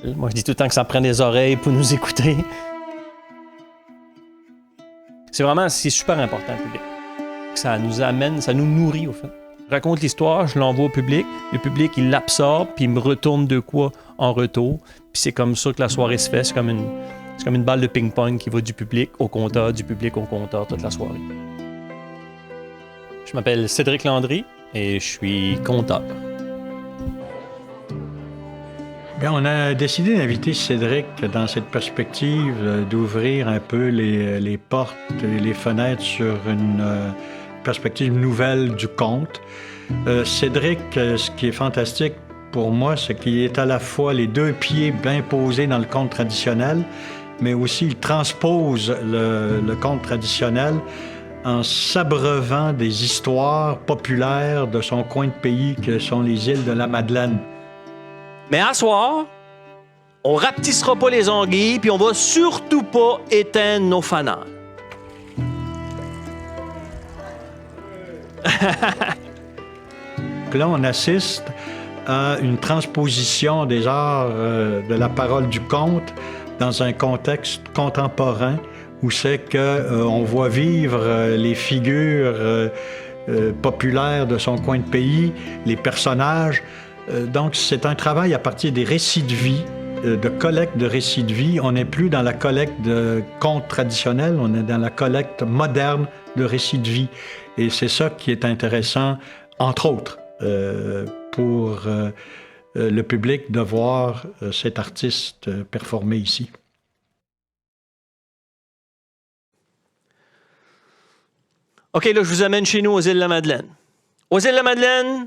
Moi, je dis tout le temps que ça prend des oreilles pour nous écouter. C'est super important, le public. Ça nous amène, ça nous nourrit, au fait. Je raconte l'histoire, je l'envoie au public. Le public, il l'absorbe, puis il me retourne de quoi en retour. Puis c'est comme ça que la soirée se fait. C'est comme une balle de ping-pong qui va du public au compteur, du public au compteur toute la soirée. Je m'appelle Cédric Landry et je suis compteur. Bien, on a décidé d'inviter Cédric dans cette perspective d'ouvrir un peu les portes et les fenêtres sur une perspective nouvelle du conte. Cédric, ce qui est fantastique pour moi, c'est qu'il est à la fois les deux pieds bien posés dans le conte traditionnel, mais aussi il transpose le conte traditionnel en s'abreuvant des histoires populaires de son coin de pays que sont les îles de la Madeleine. Mais à soir, on rapetissera pas les anguilles, puis on va surtout pas éteindre nos fanales. Là, on assiste à une transposition des arts de la parole du conte dans un contexte contemporain où c'est qu'on voit vivre les figures populaires de son coin de pays, les personnages. Donc, c'est un travail à partir des récits de vie, de collecte de récits de vie. On n'est plus dans la collecte de contes traditionnels, on est dans la collecte moderne de récits de vie. Et c'est ça qui est intéressant, entre autres, pour le public de voir cet artiste performer ici. OK, là, je vous amène chez nous aux îles de la Madeleine. Aux îles de la Madeleine,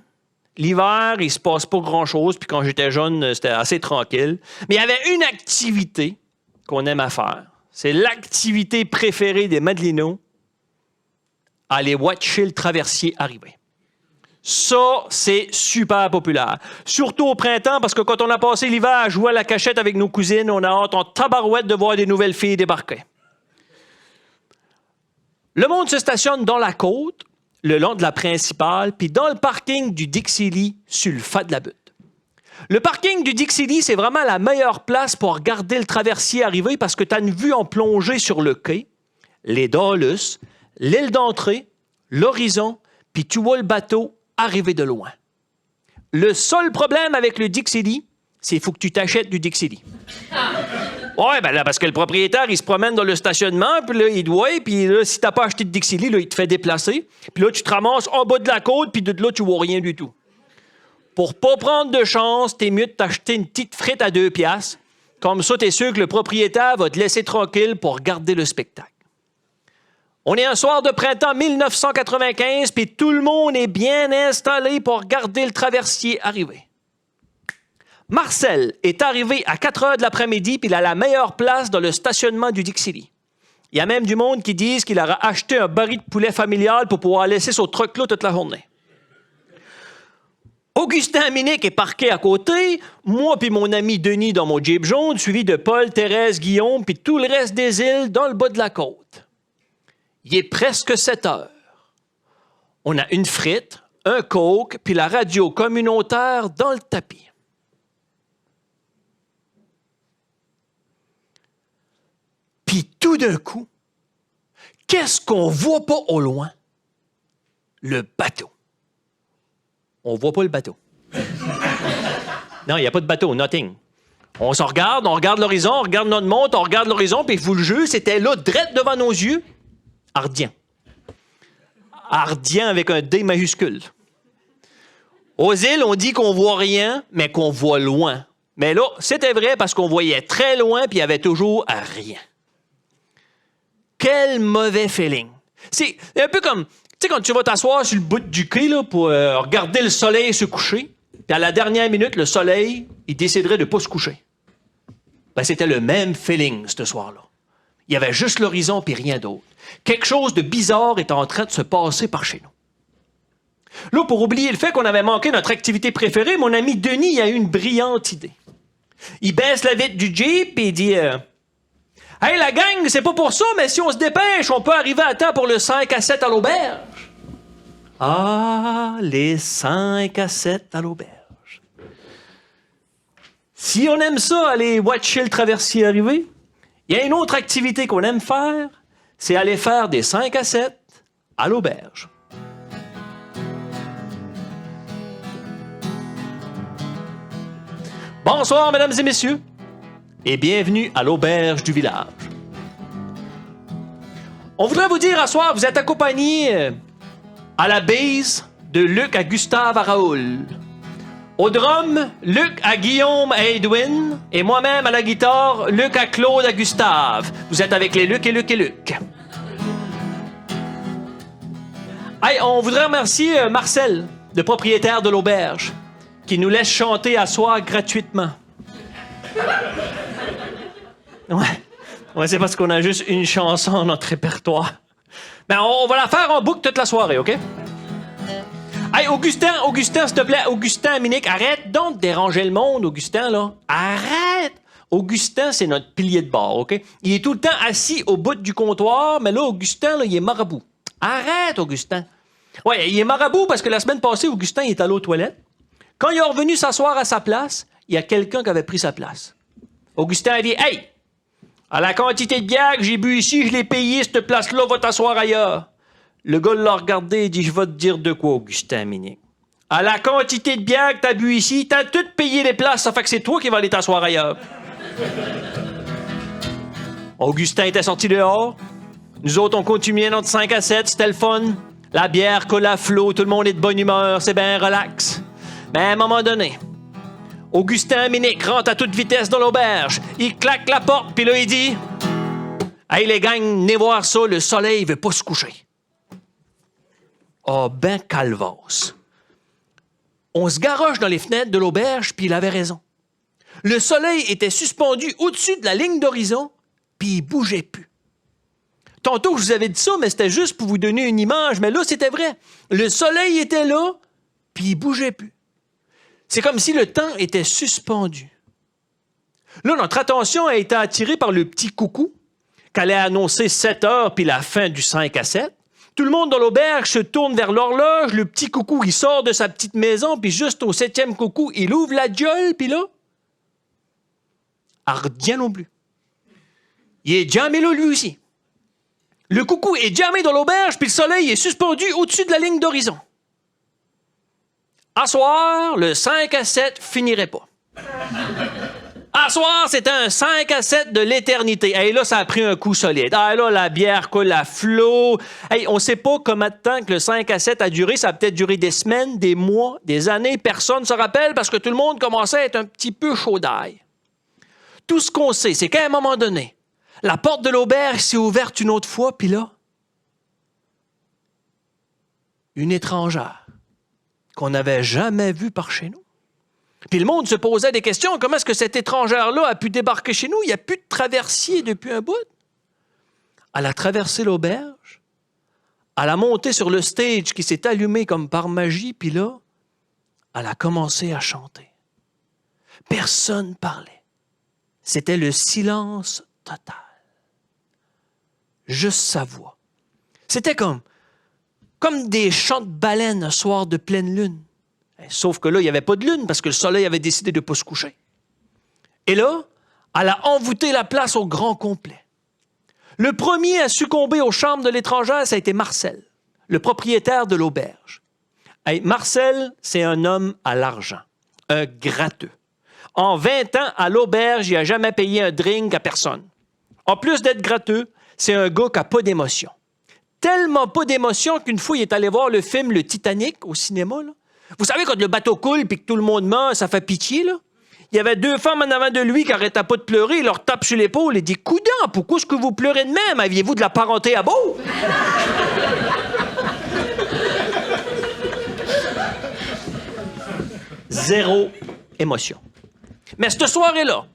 l'hiver, il se passe pas grand-chose, puis quand j'étais jeune, c'était assez tranquille. Mais il y avait une activité qu'on aime à faire. C'est l'activité préférée des Madelinos, aller watcher le traversier arriver. Ça, c'est super populaire. Surtout au printemps, parce que quand on a passé l'hiver à jouer à la cachette avec nos cousines, on a hâte en tabarouette de voir des nouvelles filles débarquer. Le monde se stationne dans la côte, le long de la principale, puis dans le parking du Dixie-Lee, sur le fat de la butte. Le parking du Dixie-Lee, c'est vraiment la meilleure place pour regarder le traversier arriver parce que tu as une vue en plongée sur le quai, les Dalus, l'île d'entrée, l'horizon, puis tu vois le bateau arriver de loin. Le seul problème avec le Dixie-Lee, c'est qu'il faut que tu t'achètes du Dixie-Lee. Ouais, ben là, parce que le propriétaire, il se promène dans le stationnement, puis là, il doit, puis là, si t'as pas acheté de Dixie-Lee, là, il te fait déplacer. Puis là, tu te ramasses en bas de la côte, puis de là, tu vois rien du tout. Pour pas prendre de chance, t'es mieux de t'acheter une petite frite à 2 piastres. Comme ça, t'es sûr que le propriétaire va te laisser tranquille pour regarder le spectacle. On est un soir de printemps 1995, puis tout le monde est bien installé pour regarder le traversier arriver. Marcel est arrivé à 4 heures de l'après-midi, puis il a la meilleure place dans le stationnement du Dixie-Lee. Il y a même du monde qui disent qu'il aura acheté un baril de poulet familial pour pouvoir laisser son truck là toute la journée. Augustin Minic est parqué à côté, moi puis mon ami Denis dans mon Jeep jaune, suivi de Paul, Thérèse, Guillaume, puis tout le reste des îles dans le bas de la côte. Il est presque 7 heures. On a une frite, un coke, puis la radio communautaire dans le tapis. Puis tout d'un coup, qu'est-ce qu'on voit pas au loin? Le bateau. On voit pas le bateau. Non, il n'y a pas de bateau, nothing. On se regarde, on regarde l'horizon, on regarde notre montre, on regarde l'horizon, puis vous le jure, c'était là, direct devant nos yeux, Ardien. Ardien avec un D majuscule. Aux îles, on dit qu'on voit rien, mais qu'on voit loin. Mais là, c'était vrai parce qu'on voyait très loin, puis il y avait toujours rien. Quel mauvais feeling. C'est un peu comme, tu sais, quand tu vas t'asseoir sur le bout du quai là, pour regarder le soleil se coucher, puis à la dernière minute, le soleil, il déciderait de ne pas se coucher. Ben, c'était le même feeling, ce soir-là. Il y avait juste l'horizon puis rien d'autre. Quelque chose de bizarre est en train de se passer par chez nous. Là, pour oublier le fait qu'on avait manqué notre activité préférée, mon ami Denis a eu une brillante idée. Il baisse la vitre du Jeep et il dit « Hey, la gang, c'est pas pour ça, mais si on se dépêche, on peut arriver à temps pour le 5 à 7 à l'auberge. » Ah, les 5 à 7 à l'auberge. Si on aime ça, aller watcher le traversier arriver, il y a une autre activité qu'on aime faire, c'est aller faire des 5 à 7 à l'auberge. Bonsoir, mesdames et messieurs, et bienvenue à l'auberge du village. On voudrait vous dire, à soir, vous êtes accompagnés à la base de Luc à Gustave à Raoul. Au drum, Luc à Guillaume à Edwin, et moi-même à la guitare, Luc à Claude à Gustave. Vous êtes avec les Luc et Luc et Luc. Hey, on voudrait remercier Marcel, le propriétaire de l'auberge, qui nous laisse chanter à soir gratuitement. Ouais, c'est parce qu'on a juste une chanson dans notre répertoire. Ben, on va la faire en boucle toute la soirée, OK? Hey, Augustin, s'il te plaît, Augustin, Minique, arrête donc de déranger le monde, Augustin, là. Arrête! Augustin, c'est notre pilier de bar, OK? Il est tout le temps assis au bout du comptoir, mais là, Augustin, là, il est marabout. Arrête, Augustin. Ouais, il est marabout parce que la semaine passée, Augustin, il est allé aux toilettes. Quand il est revenu s'asseoir à sa place, il y a quelqu'un qui avait pris sa place. Augustin a dit « Hey! À la quantité de bière que j'ai bu ici, je l'ai payé, cette place-là, va t'asseoir ailleurs. » Le gars l'a regardé et dit « Je vais te dire de quoi, Augustin Minique. À la quantité de bière que t'as bu ici, t'as tout payé les places, ça fait que c'est toi qui vas aller t'asseoir ailleurs. » Augustin était sorti dehors. Nous autres, on continuait notre 5 à 7, c'était le fun. La bière coule à flot, tout le monde est de bonne humeur, c'est bien relax. Mais à un moment donné, Augustin Minique rentre à toute vitesse dans l'auberge. Il claque la porte, puis là, il dit « Hey, les gangs, venez voir ça, le soleil veut pas se coucher. » Ah, ben calvasse. On se garoche dans les fenêtres de l'auberge, puis il avait raison. Le soleil était suspendu au-dessus de la ligne d'horizon, puis il bougeait plus. Tantôt, je vous avais dit ça, mais c'était juste pour vous donner une image, mais là, c'était vrai. Le soleil était là, puis il bougeait plus. C'est comme si le temps était suspendu. Là, notre attention a été attirée par le petit coucou, qu'allait annoncer 7 heures puis la fin du 5 à 7. Tout le monde dans l'auberge se tourne vers l'horloge. Le petit coucou, il sort de sa petite maison, puis juste au 7e coucou, il ouvre la gueule, puis là, rien non plus. Il est jamais là, lui aussi. Le coucou est jamais dans l'auberge, puis le soleil est suspendu au-dessus de la ligne d'horizon. À soir, le 5 à 7 finirait pas. À soir, c'était un 5 à 7 de l'éternité. Hey, là, ça a pris un coup solide. Ah, là, la bière coule à flot. Hey, on sait pas combien de temps que le 5 à 7 a duré. Ça a peut-être duré des semaines, des mois, des années. Personne ne se rappelle parce que tout le monde commençait à être un petit peu chaud d'ail. Tout ce qu'on sait, c'est qu'à un moment donné, la porte de l'auberge s'est ouverte une autre fois, puis là, une étrangère qu'on n'avait jamais vue par chez nous. Puis le monde se posait des questions. Comment est-ce que cette étrangère-là a pu débarquer chez nous? Il n'y a plus de traversier depuis un bout. Elle a traversé l'auberge. Elle a monté sur le stage qui s'est allumé comme par magie. Puis là, elle a commencé à chanter. Personne ne parlait. C'était le silence total. Juste sa voix. C'était comme des chants de baleines un soir de pleine lune. Sauf que là, il n'y avait pas de lune parce que le soleil avait décidé de ne pas se coucher. Et là, elle a envoûté la place au grand complet. Le premier à succomber au charme de l'étrangère, ça a été Marcel, le propriétaire de l'auberge. Hey, Marcel, c'est un homme à l'argent, un gratteux. En 20 ans, à l'auberge, il n'a jamais payé un drink à personne. En plus d'être gratteux, c'est un gars qui n'a pas d'émotion. Tellement pas d'émotion qu'une fois, il est allé voir le film Le Titanic au cinéma, là. Vous savez, quand le bateau coule et que tout le monde meurt, ça fait pitié, là? Il y avait 2 femmes en avant de lui qui n'arrêtaient pas de pleurer. Il leur tape sur l'épaule et dit « Coudon, pourquoi est-ce que vous pleurez de même? Aviez-vous de la parenté à beau? » Zéro émotion. Mais cette soirée-là,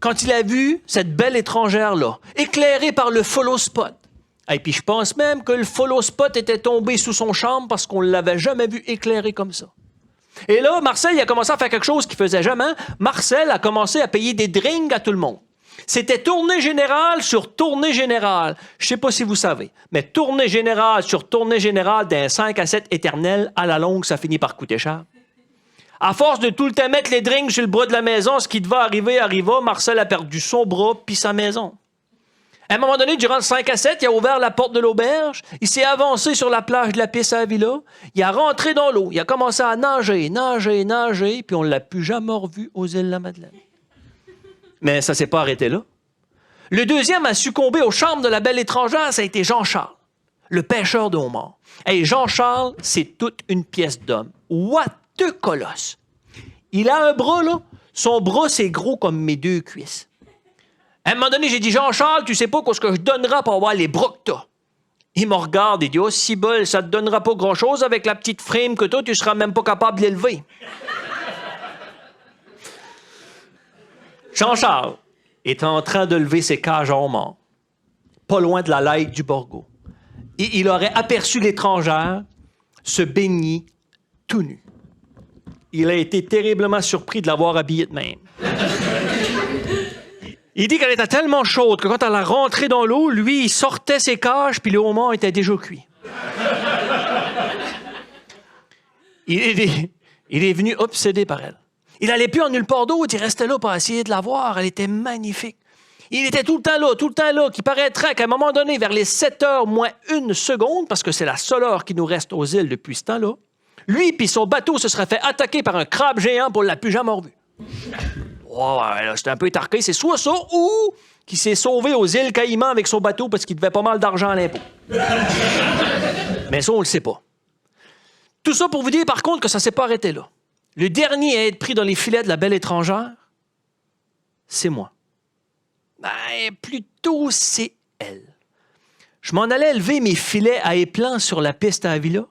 quand il a vu cette belle étrangère-là, éclairée par le follow spot, et puis je pense même que le follow spot était tombé sous son charme parce qu'on ne l'avait jamais vu éclairé comme ça. Et là, Marcel, il a commencé à faire quelque chose qu'il faisait jamais. Marcel a commencé à payer des drinks à tout le monde. C'était tournée générale sur tournée générale. Je ne sais pas si vous savez, mais tournée générale sur tournée générale d'un 5 à 7 éternel, à la longue, ça finit par coûter cher. À force de tout le temps mettre les drinks sur le bras de la maison, ce qui devait arriver arriva. Marcel a perdu son bras puis sa maison. À un moment donné, durant le 5 à 7, il a ouvert la porte de l'auberge. Il s'est avancé sur la plage de la piste à la villa. Il a rentré dans l'eau. Il a commencé à nager, puis on ne l'a plus jamais revu aux îles de la Madeleine. Mais ça s'est pas arrêté là. Le deuxième à succomber au charme de la belle étrangère, ça a été Jean-Charles, le pêcheur de homards. Hey, Jean-Charles, c'est toute une pièce d'homme. What the colosse! Il a un bras, là. Son bras, c'est gros comme mes 2 cuisses. À un moment donné, j'ai dit, Jean-Charles, tu sais pas ce que je donnerais pour avoir les bras que t'as. Il me regarde et dit, oh, si bol, ça te donnera pas grand-chose avec la petite frame que t'as, tu seras même pas capable de l'élever. Jean-Charles est en train de lever ses cages à homards, pas loin de la laïque du Borgo. Et il aurait aperçu l'étrangère se baigner tout nu. Il a été terriblement surpris de l'avoir habillée de même. Il dit qu'elle était tellement chaude que quand elle a rentré dans l'eau, lui, il sortait ses cages, puis le homard était déjà cuit. Il est venu obsédé par elle. Il n'allait plus en nulle part d'autre, il restait là pour essayer de la voir. Elle était magnifique. Il était tout le temps là, qui paraîtrait qu'à un moment donné, vers les 7h moins 1 seconde, parce que c'est la seule heure qui nous reste aux îles depuis ce temps-là, lui puis son bateau se serait fait attaquer par un crabe géant pour ne l'a plus jamais revu. Oh, là, c'était un peu étarqué. C'est soit ça ou qu'il s'est sauvé aux îles Caïmans avec son bateau parce qu'il devait pas mal d'argent à l'impôt. Mais ça, on le sait pas. Tout ça pour vous dire, par contre, que ça s'est pas arrêté là. Le dernier à être pris dans les filets de la belle étrangère, c'est moi. Ben, plutôt, c'est elle. Je m'en allais lever mes filets à éplans sur la piste à la villa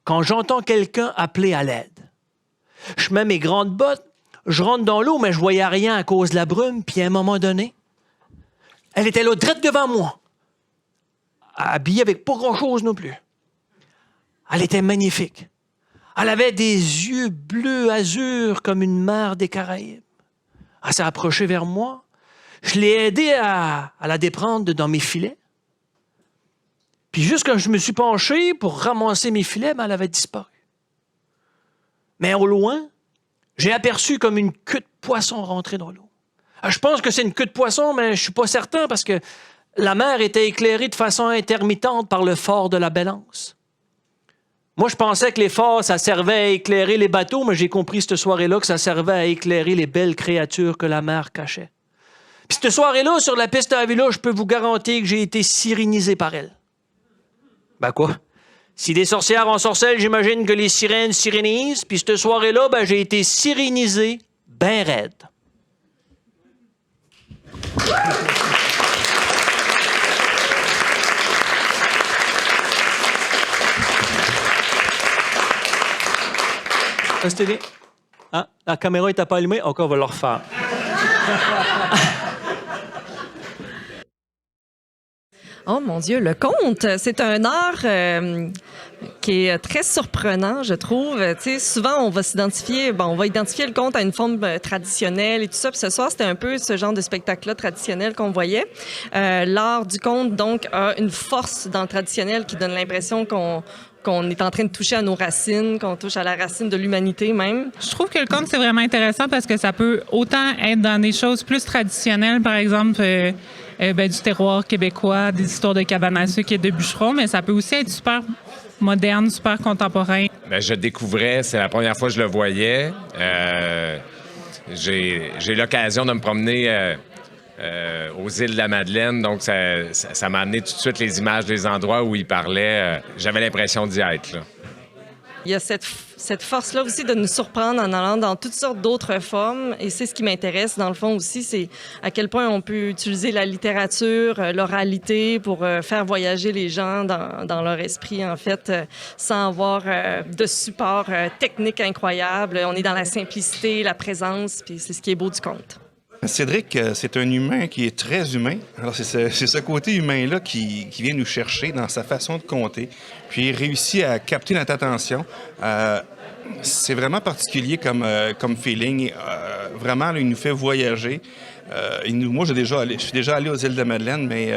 quand j'entends quelqu'un appeler à l'aide. Je mets mes grandes bottes, je rentre dans l'eau, mais je voyais rien à cause de la brume, puis à un moment donné, elle était là, drette devant moi, habillée avec pas grand-chose non plus. Elle était magnifique. Elle avait des yeux bleus azur comme une mer des Caraïbes. Elle s'est approchée vers moi. Je l'ai aidée à la déprendre dans mes filets. Puis juste quand je me suis penché pour ramasser mes filets, ben, elle avait disparu. Mais au loin, j'ai aperçu comme une queue de poisson rentrer dans l'eau. Je pense que c'est une queue de poisson, mais je suis pas certain parce que la mer était éclairée de façon intermittente par le phare de la Bélance. Moi, je pensais que les phares, ça servait à éclairer les bateaux, mais j'ai compris cette soirée-là que ça servait à éclairer les belles créatures que la mer cachait. Puis cette soirée-là, sur la piste à la villa, je peux vous garantir que j'ai été sirénisé par elle. Ben quoi? Si des sorcières ensorcellent, j'imagine que les sirènes sirénisent. Puis cette soirée-là, ben, j'ai été sirénisé ben raide. Restez bien. Hein? La caméra n'est pas allumée? OK, on va le refaire. Oh mon Dieu, le conte, c'est un art qui est très surprenant, je trouve. Tu sais, souvent, on va identifier le conte à une forme traditionnelle et tout ça. Puis ce soir, c'était un peu ce genre de spectacle-là traditionnel qu'on voyait. L'art du conte, donc, a une force dans le traditionnel qui donne l'impression qu'on est en train de toucher à nos racines, qu'on touche à la racine de l'humanité même. Je trouve que le conte, c'est vraiment intéressant parce que ça peut autant être dans des choses plus traditionnelles, par exemple du terroir québécois, des histoires de cabane à sucre et de bûcherons, mais ça peut aussi être super moderne, super contemporain. Bien, je découvrais, c'est la première fois que je le voyais. J'ai l'occasion de me promener aux îles de la Madeleine, donc ça m'a amené tout de suite les images des endroits où il parlait. J'avais l'impression d'y être, là. Il y a cette force-là aussi de nous surprendre en allant dans toutes sortes d'autres formes. Et c'est ce qui m'intéresse, dans le fond, aussi, c'est à quel point on peut utiliser la littérature, l'oralité pour faire voyager les gens dans leur esprit, en fait, sans avoir de support technique incroyable. On est dans la simplicité, la présence, puis c'est ce qui est beau du conte. Cédric, c'est un humain qui est très humain. Alors, c'est ce côté humain-là qui vient nous chercher dans sa façon de conter. Puis, il réussit à capter notre attention C'est vraiment particulier comme feeling. Vraiment, là, il nous fait voyager. Moi, je suis déjà allé aux îles de la Madeleine, mais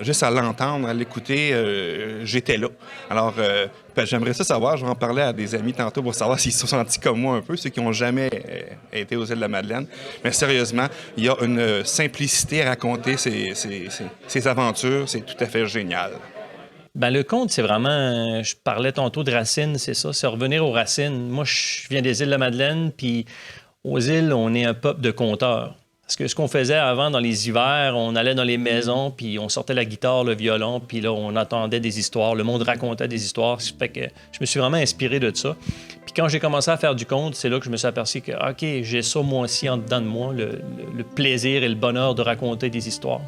juste à l'entendre, à l'écouter, j'étais là. Alors, j'aimerais ça savoir, je vais en parler à des amis tantôt pour savoir s'ils se sont sentis comme moi un peu, ceux qui n'ont jamais été aux îles de la Madeleine. Mais sérieusement, il y a une simplicité à raconter ces aventures, c'est tout à fait génial. Ben, le conte, c'est vraiment... Je parlais tantôt de racines, c'est ça, c'est revenir aux racines. Moi, je viens des îles de la Madeleine, puis aux îles, on est un peuple de conteurs. Parce que ce qu'on faisait avant, dans les hivers, on allait dans les maisons, puis on sortait la guitare, le violon, puis là, on entendait des histoires. Le monde racontait des histoires. Ça fait que je me suis vraiment inspiré de ça. Puis quand j'ai commencé à faire du conte, c'est là que je me suis aperçu que, OK, j'ai ça moi aussi en dedans de moi, le plaisir et le bonheur de raconter des histoires.